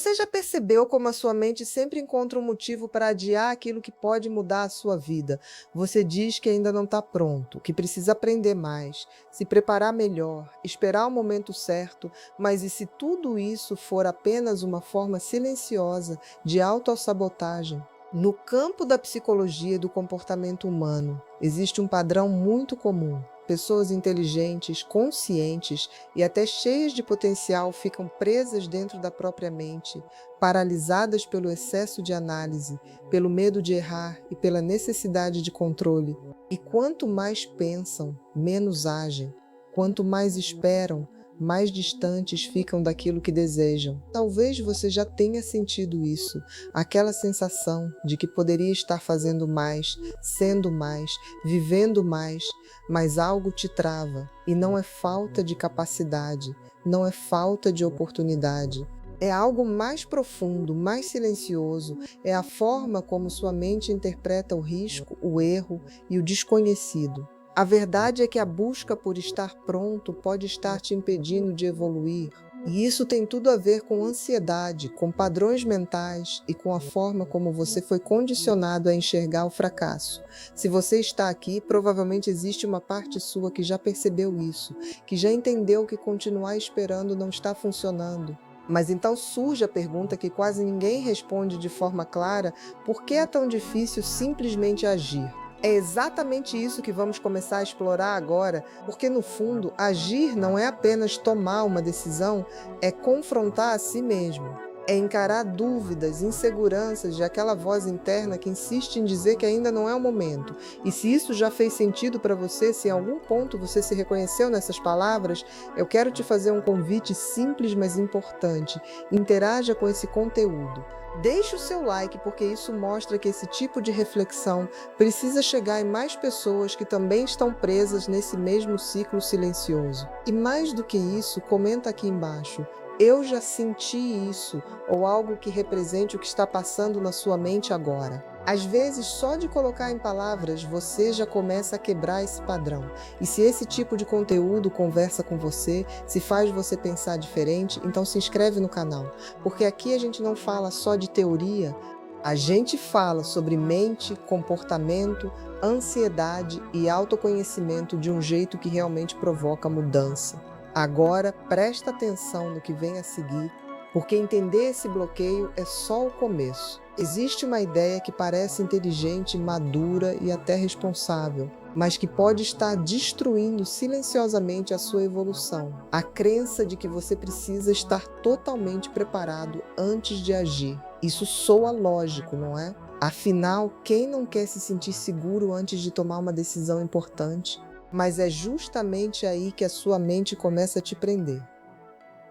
Você já percebeu como a sua mente sempre encontra um motivo para adiar aquilo que pode mudar a sua vida? Você diz que ainda não está pronto, que precisa aprender mais, se preparar melhor, esperar o momento certo, mas e se tudo isso for apenas uma forma silenciosa de autossabotagem? No campo da psicologia e do comportamento humano, existe um padrão muito comum. Pessoas inteligentes, conscientes e até cheias de potencial ficam presas dentro da própria mente, paralisadas pelo excesso de análise, pelo medo de errar e pela necessidade de controle. E quanto mais pensam, menos agem. Quanto mais esperam, mais distantes ficam daquilo que desejam. Talvez você já tenha sentido isso, aquela sensação de que poderia estar fazendo mais, sendo mais, vivendo mais, mas algo te trava, e não é falta de capacidade, não é falta de oportunidade. É algo mais profundo, mais silencioso, é a forma como sua mente interpreta o risco, o erro e o desconhecido. A verdade é que a busca por estar pronto pode estar te impedindo de evoluir. E isso tem tudo a ver com ansiedade, com padrões mentais e com a forma como você foi condicionado a enxergar o fracasso. Se você está aqui, provavelmente existe uma parte sua que já percebeu isso, que já entendeu que continuar esperando não está funcionando. Mas então surge a pergunta que quase ninguém responde de forma clara: por que é tão difícil simplesmente agir? É exatamente isso que vamos começar a explorar agora, porque no fundo, agir não é apenas tomar uma decisão, é confrontar a si mesmo. É encarar dúvidas, inseguranças de aquela voz interna que insiste em dizer que ainda não é o momento. E se isso já fez sentido para você, se em algum ponto você se reconheceu nessas palavras, eu quero te fazer um convite simples, mas importante. Interaja com esse conteúdo. Deixe o seu like, porque isso mostra que esse tipo de reflexão precisa chegar em mais pessoas que também estão presas nesse mesmo ciclo silencioso. E mais do que isso, comenta aqui embaixo: eu já senti isso, ou algo que represente o que está passando na sua mente agora. Às vezes, só de colocar em palavras, você já começa a quebrar esse padrão. E se esse tipo de conteúdo conversa com você, se faz você pensar diferente, então se inscreve no canal. Porque aqui a gente não fala só de teoria, a gente fala sobre mente, comportamento, ansiedade e autoconhecimento de um jeito que realmente provoca mudança. Agora, presta atenção no que vem a seguir, porque entender esse bloqueio é só o começo. Existe uma ideia que parece inteligente, madura e até responsável, mas que pode estar destruindo silenciosamente a sua evolução. A crença de que você precisa estar totalmente preparado antes de agir. Isso soa lógico, não é? Afinal, quem não quer se sentir seguro antes de tomar uma decisão importante? Mas é justamente aí que a sua mente começa a te prender.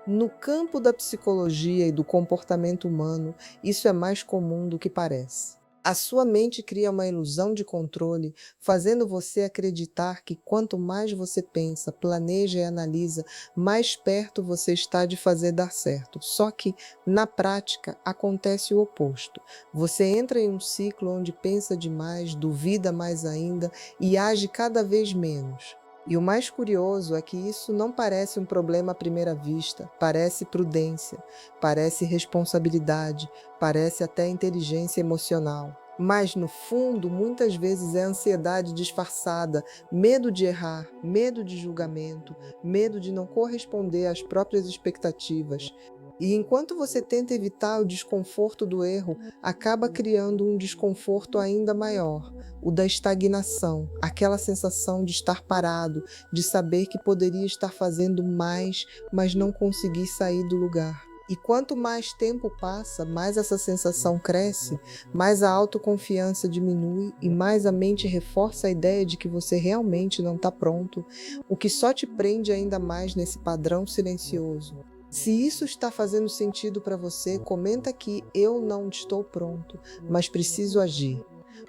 No campo da psicologia e do comportamento humano, isso é mais comum do que parece. A sua mente cria uma ilusão de controle, fazendo você acreditar que quanto mais você pensa, planeja e analisa, mais perto você está de fazer dar certo. Só que, na prática, acontece o oposto. Você entra em um ciclo onde pensa demais, duvida mais ainda e age cada vez menos. E o mais curioso é que isso não parece um problema à primeira vista, parece prudência, parece responsabilidade, parece até inteligência emocional. Mas, no fundo, muitas vezes é ansiedade disfarçada, medo de errar, medo de julgamento, medo de não corresponder às próprias expectativas. E enquanto você tenta evitar o desconforto do erro, acaba criando um desconforto ainda maior, o da estagnação, aquela sensação de estar parado, de saber que poderia estar fazendo mais, mas não conseguir sair do lugar. E quanto mais tempo passa, mais essa sensação cresce, mais a autoconfiança diminui e mais a mente reforça a ideia de que você realmente não está pronto, o que só te prende ainda mais nesse padrão silencioso. Se isso está fazendo sentido para você, comenta aqui: eu não estou pronto, mas preciso agir.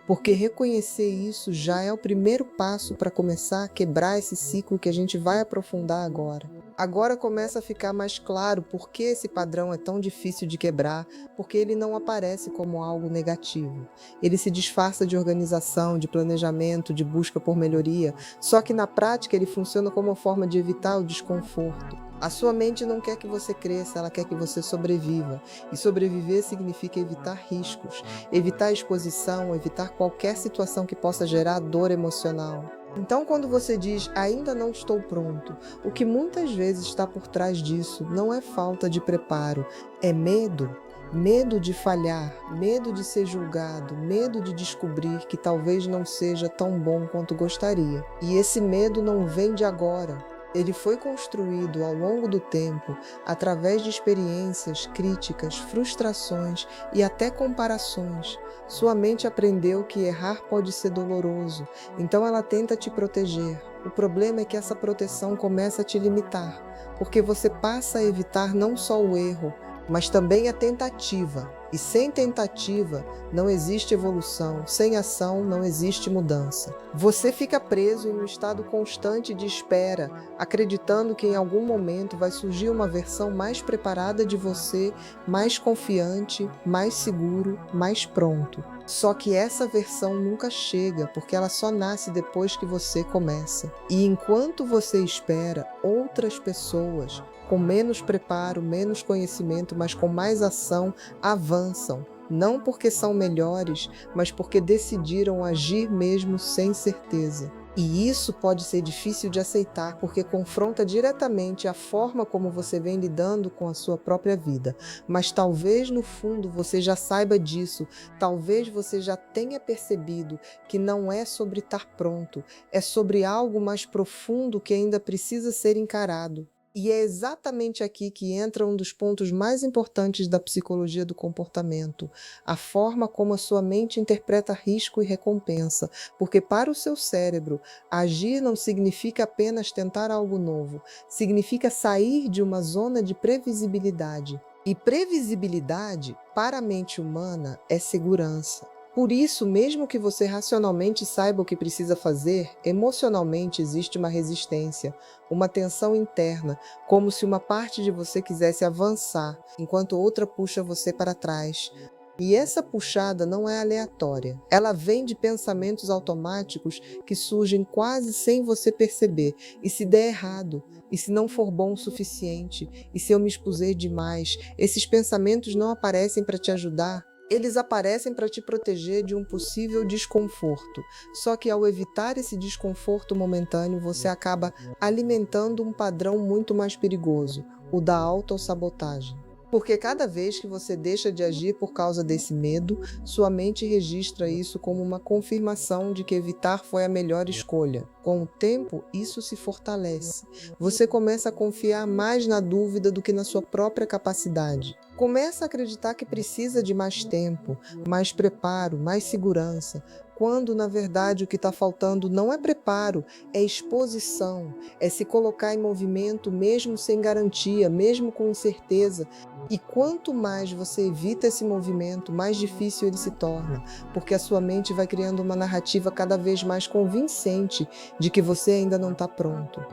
Porque reconhecer isso já é o primeiro passo para começar a quebrar esse ciclo que a gente vai aprofundar agora. Agora começa a ficar mais claro por que esse padrão é tão difícil de quebrar, porque ele não aparece como algo negativo. Ele se disfarça de organização, de planejamento, de busca por melhoria, só que na prática ele funciona como uma forma de evitar o desconforto. A sua mente não quer que você cresça, ela quer que você sobreviva. E sobreviver significa evitar riscos, evitar exposição, evitar qualquer situação que possa gerar dor emocional. Então, quando você diz ainda não estou pronto, o que muitas vezes está por trás disso não é falta de preparo, é medo. Medo de falhar, medo de ser julgado, medo de descobrir que talvez não seja tão bom quanto gostaria. E esse medo não vem de agora. Ele foi construído ao longo do tempo, através de experiências, críticas, frustrações e até comparações. Sua mente aprendeu que errar pode ser doloroso, então ela tenta te proteger. O problema é que essa proteção começa a te limitar, porque você passa a evitar não só o erro, mas também a tentativa. E sem tentativa não existe evolução, sem ação não existe mudança. Você fica preso em um estado constante de espera, acreditando que em algum momento vai surgir uma versão mais preparada de você, mais confiante, mais seguro, mais pronto. Só que essa versão nunca chega, porque ela só nasce depois que você começa. E enquanto você espera, outras pessoas com menos preparo, menos conhecimento, mas com mais ação, avançam. Não porque são melhores, mas porque decidiram agir mesmo sem certeza. E isso pode ser difícil de aceitar, porque confronta diretamente a forma como você vem lidando com a sua própria vida. Mas talvez no fundo você já saiba disso, talvez você já tenha percebido que não é sobre estar pronto, é sobre algo mais profundo que ainda precisa ser encarado. E é exatamente aqui que entra um dos pontos mais importantes da psicologia do comportamento, a forma como a sua mente interpreta risco e recompensa, porque para o seu cérebro, agir não significa apenas tentar algo novo, significa sair de uma zona de previsibilidade. E previsibilidade, para a mente humana, é segurança. Por isso, mesmo que você racionalmente saiba o que precisa fazer, emocionalmente existe uma resistência, uma tensão interna, como se uma parte de você quisesse avançar, enquanto outra puxa você para trás. E essa puxada não é aleatória. Ela vem de pensamentos automáticos que surgem quase sem você perceber. E se der errado? E se não for bom o suficiente? E se eu me expuser demais? Esses pensamentos não aparecem para te ajudar. Eles aparecem para te proteger de um possível desconforto. Só que ao evitar esse desconforto momentâneo, você acaba alimentando um padrão muito mais perigoso, o da autossabotagem. Porque cada vez que você deixa de agir por causa desse medo, sua mente registra isso como uma confirmação de que evitar foi a melhor escolha. Com o tempo, isso se fortalece. Você começa a confiar mais na dúvida do que na sua própria capacidade. Começa a acreditar que precisa de mais tempo, mais preparo, mais segurança, quando na verdade o que está faltando não é preparo, é exposição, é se colocar em movimento mesmo sem garantia, mesmo com incerteza. E quanto mais você evita esse movimento, mais difícil ele se torna, porque a sua mente vai criando uma narrativa cada vez mais convincente de que você ainda não está pronto.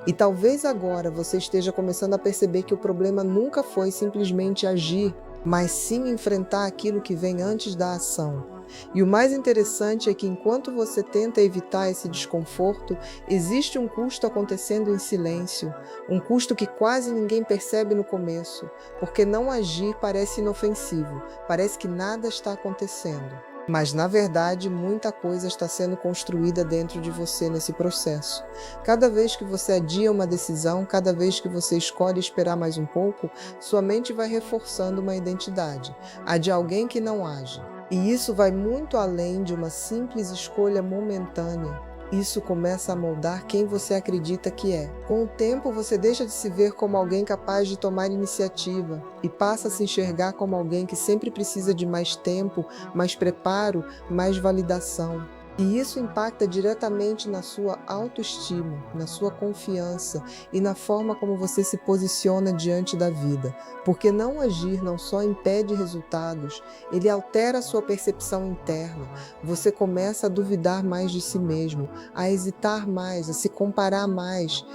E talvez agora você esteja começando a perceber que o problema nunca foi simplesmente agir, mas sim enfrentar aquilo que vem antes da ação. E o mais interessante é que enquanto você tenta evitar esse desconforto, existe um custo acontecendo em silêncio, um custo que quase ninguém percebe no começo, porque não agir parece inofensivo, parece que nada está acontecendo. Mas, na verdade, muita coisa está sendo construída dentro de você nesse processo. Cada vez que você adia uma decisão, cada vez que você escolhe esperar mais um pouco, sua mente vai reforçando uma identidade, a de alguém que não age. E isso vai muito além de uma simples escolha momentânea. Isso começa a moldar quem você acredita que é. Com o tempo, você deixa de se ver como alguém capaz de tomar iniciativa e passa a se enxergar como alguém que sempre precisa de mais tempo, mais preparo, mais validação. E isso impacta diretamente na sua autoestima, na sua confiança e na forma como você se posiciona diante da vida. Porque não agir não só impede resultados, ele altera a sua percepção interna. Você começa a duvidar mais de si mesmo, a hesitar mais, a se comparar mais.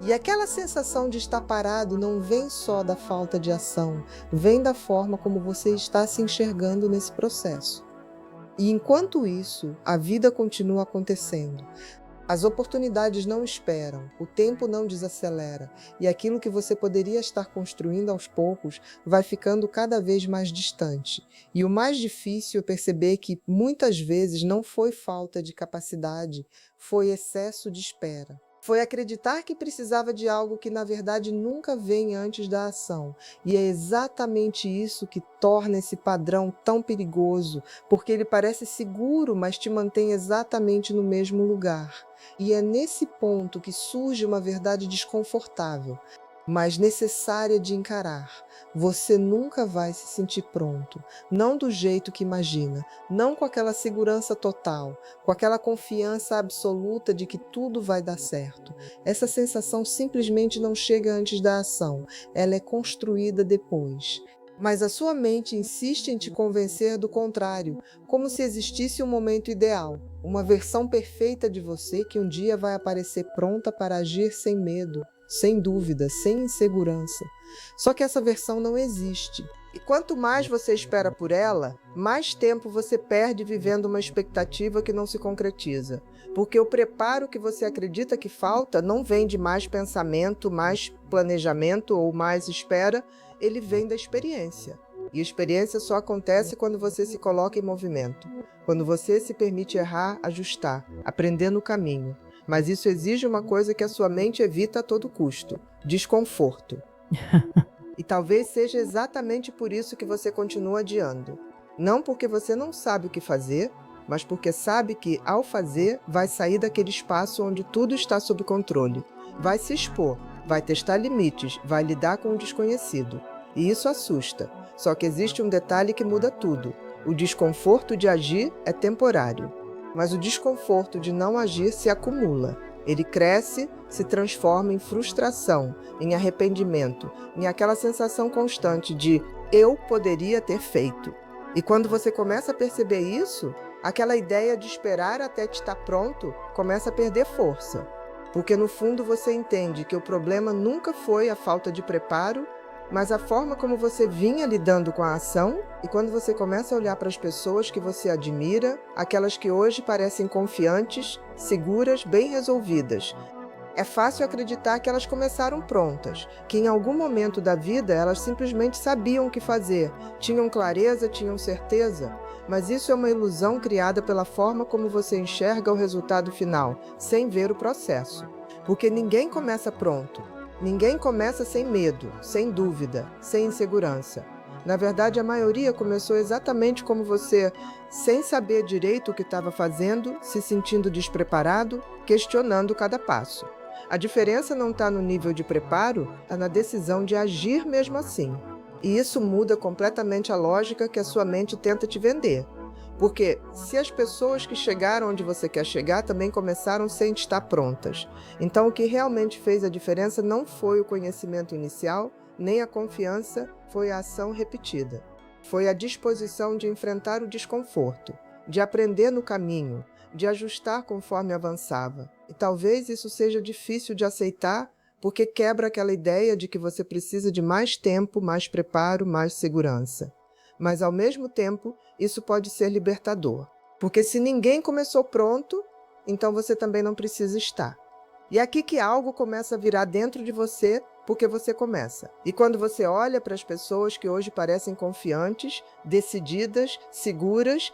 E aquela sensação de estar parado não vem só da falta de ação, vem da forma como você está se enxergando nesse processo. E enquanto isso, a vida continua acontecendo. As oportunidades não esperam, o tempo não desacelera, e aquilo que você poderia estar construindo aos poucos vai ficando cada vez mais distante. E o mais difícil é perceber que muitas vezes não foi falta de capacidade, foi excesso de espera. Foi acreditar que precisava de algo que na verdade nunca vem antes da ação. E é exatamente isso que torna esse padrão tão perigoso, porque ele parece seguro, mas te mantém exatamente no mesmo lugar. E é nesse ponto que surge uma verdade desconfortável, mas necessária de encarar. Você nunca vai se sentir pronto, não do jeito que imagina, não com aquela segurança total, com aquela confiança absoluta de que tudo vai dar certo. Essa sensação simplesmente não chega antes da ação, ela é construída depois. Mas a sua mente insiste em te convencer do contrário, como se existisse um momento ideal, uma versão perfeita de você que um dia vai aparecer pronta para agir sem medo, sem dúvida, sem insegurança. Só que essa versão não existe. E quanto mais você espera por ela, mais tempo você perde vivendo uma expectativa que não se concretiza. Porque o preparo que você acredita que falta não vem de mais pensamento, mais planejamento ou mais espera, ele vem da experiência. E a experiência só acontece quando você se coloca em movimento, quando você se permite errar, ajustar, aprender no caminho. Mas isso exige uma coisa que a sua mente evita a todo custo: desconforto. E talvez seja exatamente por isso que você continua adiando. Não porque você não sabe o que fazer, mas porque sabe que, ao fazer, vai sair daquele espaço onde tudo está sob controle. Vai se expor, vai testar limites, vai lidar com o desconhecido. E isso assusta. Só que existe um detalhe que muda tudo. O desconforto de agir é temporário. Mas o desconforto de não agir se acumula. Ele cresce, se transforma em frustração, em arrependimento, em aquela sensação constante de eu poderia ter feito. E quando você começa a perceber isso, aquela ideia de esperar até te estar pronto começa a perder força. Porque no fundo você entende que o problema nunca foi a falta de preparo, mas a forma como você vinha lidando com a ação. E quando você começa a olhar para as pessoas que você admira, aquelas que hoje parecem confiantes, seguras, bem resolvidas, é fácil acreditar que elas começaram prontas, que em algum momento da vida elas simplesmente sabiam o que fazer, tinham clareza, tinham certeza. Mas isso é uma ilusão criada pela forma como você enxerga o resultado final, sem ver o processo. Porque ninguém começa pronto. Ninguém começa sem medo, sem dúvida, sem insegurança. Na verdade, a maioria começou exatamente como você, sem saber direito o que estava fazendo, se sentindo despreparado, questionando cada passo. A diferença não está no nível de preparo, está na decisão de agir mesmo assim. E isso muda completamente a lógica que a sua mente tenta te vender. Porque se as pessoas que chegaram onde você quer chegar também começaram sem estar prontas, então o que realmente fez a diferença não foi o conhecimento inicial, nem a confiança, foi a ação repetida. Foi a disposição de enfrentar o desconforto, de aprender no caminho, de ajustar conforme avançava. E talvez isso seja difícil de aceitar, porque quebra aquela ideia de que você precisa de mais tempo, mais preparo, mais segurança. Mas, ao mesmo tempo, isso pode ser libertador. Porque se ninguém começou pronto, então você também não precisa estar. E é aqui que algo começa a virar dentro de você, porque você começa. E quando você olha para as pessoas que hoje parecem confiantes, decididas, seguras,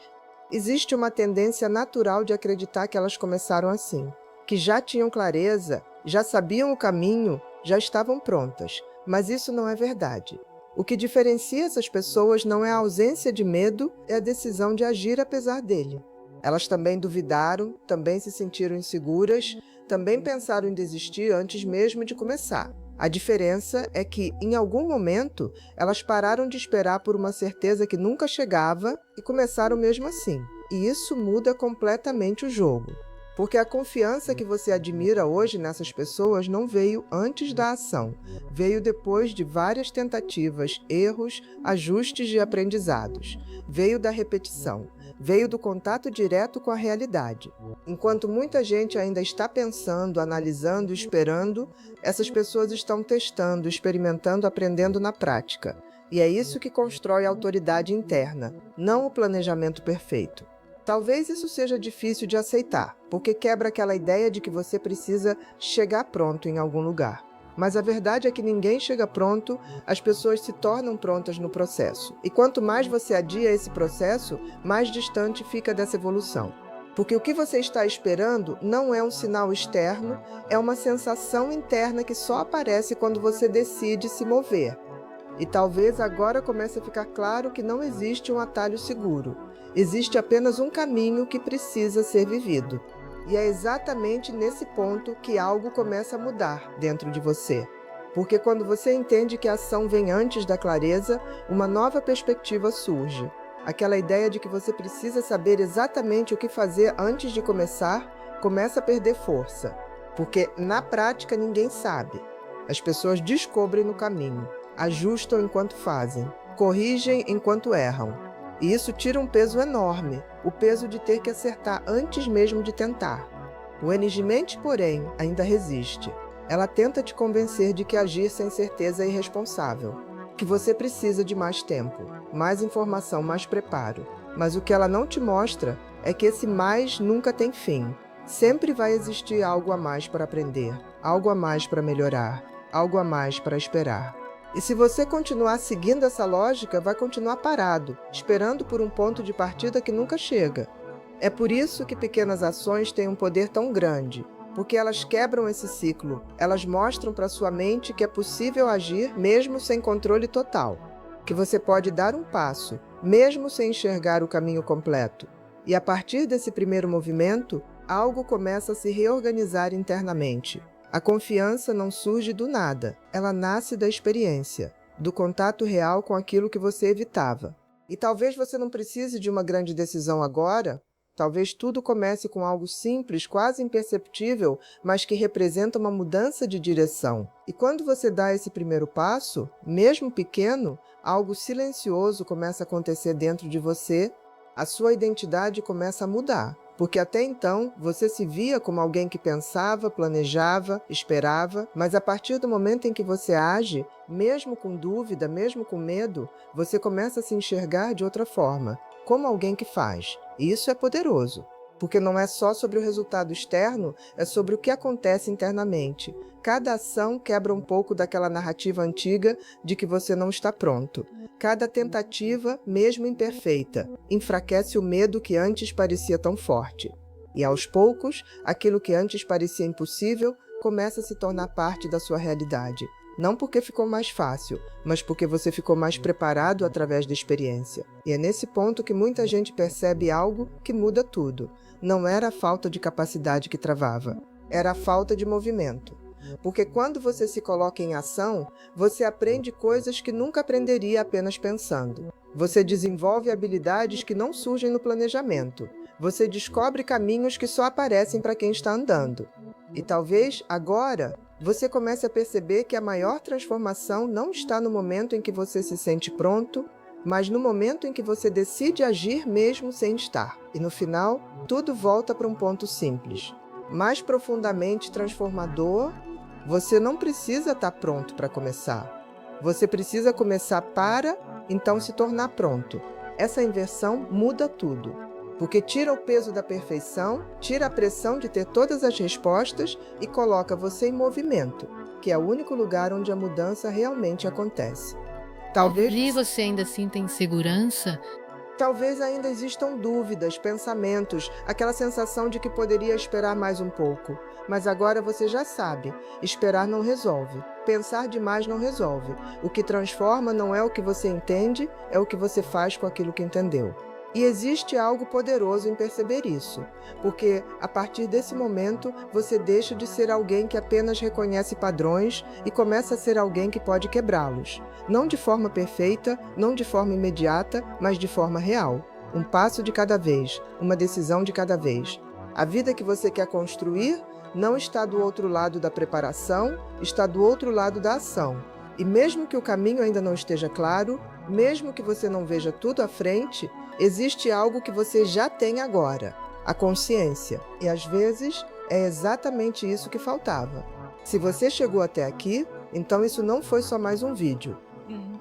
existe uma tendência natural de acreditar que elas começaram assim, que já tinham clareza, já sabiam o caminho, já estavam prontas. Mas isso não é verdade. O que diferencia essas pessoas não é a ausência de medo, é a decisão de agir apesar dele. Elas também duvidaram, também se sentiram inseguras, também pensaram em desistir antes mesmo de começar. A diferença é que, em algum momento, elas pararam de esperar por uma certeza que nunca chegava e começaram mesmo assim. E isso muda completamente o jogo. Porque a confiança que você admira hoje nessas pessoas não veio antes da ação, veio depois de várias tentativas, erros, ajustes de aprendizados. Veio da repetição, veio do contato direto com a realidade. Enquanto muita gente ainda está pensando, analisando, esperando, essas pessoas estão testando, experimentando, aprendendo na prática. E é isso que constrói a autoridade interna, não o planejamento perfeito. Talvez isso seja difícil de aceitar, porque quebra aquela ideia de que você precisa chegar pronto em algum lugar. Mas a verdade é que ninguém chega pronto, as pessoas se tornam prontas no processo. E quanto mais você adia esse processo, mais distante fica dessa evolução. Porque o que você está esperando não é um sinal externo, é uma sensação interna que só aparece quando você decide se mover. E talvez agora comece a ficar claro que não existe um atalho seguro. Existe apenas um caminho que precisa ser vivido. E é exatamente nesse ponto que algo começa a mudar dentro de você. Porque quando você entende que a ação vem antes da clareza, uma nova perspectiva surge. Aquela ideia de que você precisa saber exatamente o que fazer antes de começar, começa a perder força. Porque na prática ninguém sabe. As pessoas descobrem no caminho, ajustam enquanto fazem, corrigem enquanto erram. E isso tira um peso enorme, o peso de ter que acertar antes mesmo de tentar. O Enigmente, porém, ainda resiste. Ela tenta te convencer de que agir sem certeza é irresponsável, que você precisa de mais tempo, mais informação, mais preparo. Mas o que ela não te mostra é que esse mais nunca tem fim. Sempre vai existir algo a mais para aprender, algo a mais para melhorar, algo a mais para esperar. E se você continuar seguindo essa lógica, vai continuar parado, esperando por um ponto de partida que nunca chega. É por isso que pequenas ações têm um poder tão grande, porque elas quebram esse ciclo, elas mostram para sua mente que é possível agir mesmo sem controle total, que você pode dar um passo, mesmo sem enxergar o caminho completo. E a partir desse primeiro movimento, algo começa a se reorganizar internamente. A confiança não surge do nada, ela nasce da experiência, do contato real com aquilo que você evitava. E talvez você não precise de uma grande decisão agora, talvez tudo comece com algo simples, quase imperceptível, mas que representa uma mudança de direção. E quando você dá esse primeiro passo, mesmo pequeno, algo silencioso começa a acontecer dentro de você, a sua identidade começa a mudar. Porque até então você se via como alguém que pensava, planejava, esperava, mas a partir do momento em que você age, mesmo com dúvida, mesmo com medo, você começa a se enxergar de outra forma, como alguém que faz. E isso é poderoso, porque não é só sobre o resultado externo, é sobre o que acontece internamente. Cada ação quebra um pouco daquela narrativa antiga de que você não está pronto. Cada tentativa, mesmo imperfeita, enfraquece o medo que antes parecia tão forte. E aos poucos, aquilo que antes parecia impossível começa a se tornar parte da sua realidade. Não porque ficou mais fácil, mas porque você ficou mais preparado através da experiência. E é nesse ponto que muita gente percebe algo que muda tudo. Não era a falta de capacidade que travava, era a falta de movimento. Porque quando você se coloca em ação, você aprende coisas que nunca aprenderia apenas pensando. Você desenvolve habilidades que não surgem no planejamento. Você descobre caminhos que só aparecem para quem está andando. E talvez, agora, você comece a perceber que a maior transformação não está no momento em que você se sente pronto, mas no momento em que você decide agir mesmo sem estar. E no final, tudo volta para um ponto simples. Mais profundamente transformador, você não precisa estar pronto para começar. Você precisa começar para, então, se tornar pronto. Essa inversão muda tudo, porque tira o peso da perfeição, tira a pressão de ter todas as respostas e coloca você em movimento, que é o único lugar onde a mudança realmente acontece. Ali você ainda sinta insegurança? Talvez ainda existam dúvidas, pensamentos, aquela sensação de que poderia esperar mais um pouco. Mas agora você já sabe, esperar não resolve, pensar demais não resolve. O que transforma não é o que você entende, é o que você faz com aquilo que entendeu. E existe algo poderoso em perceber isso, porque a partir desse momento você deixa de ser alguém que apenas reconhece padrões e começa a ser alguém que pode quebrá-los. Não de forma perfeita, não de forma imediata, mas de forma real. Um passo de cada vez, uma decisão de cada vez. A vida que você quer construir não está do outro lado da preparação, está do outro lado da ação. E mesmo que o caminho ainda não esteja claro, Mesmo que você não veja tudo à frente, existe algo que você já tem agora, a consciência. E às vezes é exatamente isso que faltava. Se você chegou até aqui, então isso não foi só mais um vídeo.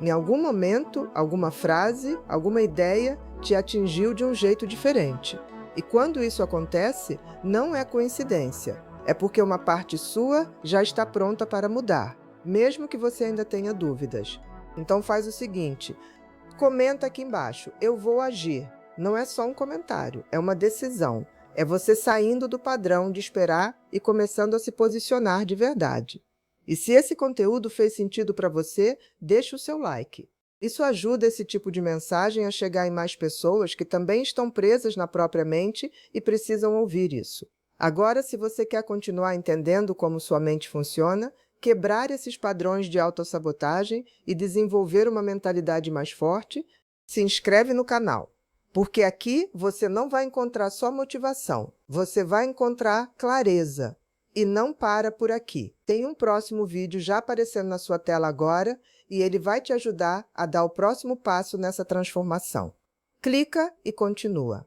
Em algum momento, alguma frase, alguma ideia te atingiu de um jeito diferente. E quando isso acontece, não é coincidência. É porque uma parte sua já está pronta para mudar, mesmo que você ainda tenha dúvidas. Então faz o seguinte, comenta aqui embaixo, eu vou agir. Não é só um comentário, é uma decisão. É você saindo do padrão de esperar e começando a se posicionar de verdade. E se esse conteúdo fez sentido para você, deixe o seu like. Isso ajuda esse tipo de mensagem a chegar em mais pessoas que também estão presas na própria mente e precisam ouvir isso. Agora, se você quer continuar entendendo como sua mente funciona, quebrar esses padrões de autossabotagem e desenvolver uma mentalidade mais forte, se inscreve no canal. Porque aqui você não vai encontrar só motivação, você vai encontrar clareza. E não para por aqui. Tem um próximo vídeo já aparecendo na sua tela agora e ele vai te ajudar a dar o próximo passo nessa transformação. Clica e continua.